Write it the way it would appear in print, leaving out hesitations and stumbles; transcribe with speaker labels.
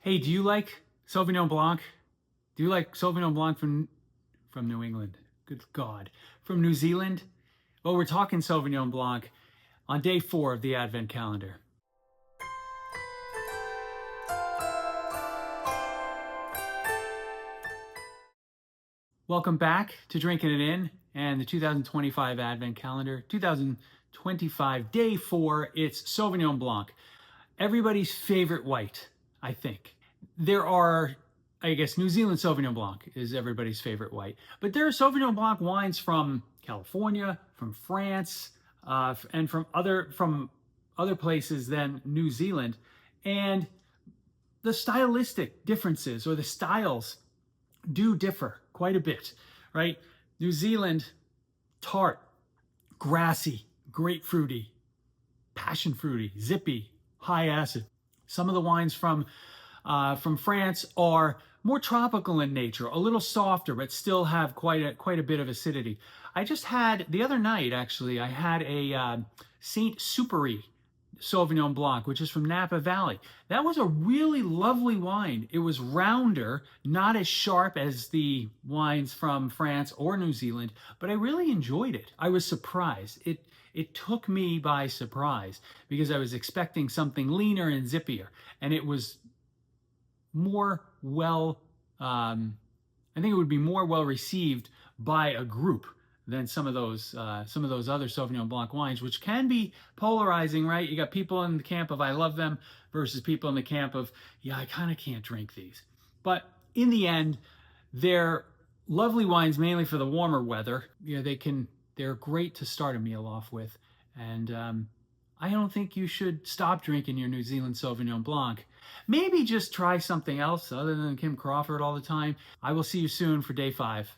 Speaker 1: Hey, do you like Sauvignon Blanc? Do you like Sauvignon Blanc from New England? Good God. From New Zealand? Well, we're talking Sauvignon Blanc on day 4 of the Advent calendar. Welcome back to Drinking It In and the 2025 Advent calendar. 2025 day 4, it's Sauvignon Blanc. Everybody's favorite white, I think. There are, I guess, New Zealand Sauvignon Blanc is everybody's favorite white. But there are Sauvignon Blanc wines from California, from France, and from other places than New Zealand. And the stylistic differences or the styles do differ quite a bit, right? New Zealand, tart, grassy, grapefruity, passion fruity, zippy, high acid. Some of the wines from France are more tropical in nature, a little softer, but still have quite a bit of acidity. I just had, the other night actually, I had a Saint Superi Sauvignon Blanc, which is from Napa Valley. That was a really lovely wine. It was rounder, not as sharp as the wines from France or New Zealand, but I really enjoyed it. I was surprised. It took me by surprise because I was expecting something leaner and zippier, and it was more I think it would be more well received by a group than some of those other Sauvignon Blanc wines, which can be polarizing, right? You got people in the camp of I love them versus people in the camp of, yeah, I kind of can't drink these. But in the end, they're lovely wines mainly for the warmer weather. You know, they're great to start a meal off with. And I don't think you should stop drinking your New Zealand Sauvignon Blanc. Maybe just try something else other than Kim Crawford all the time. I will see you soon for day 5.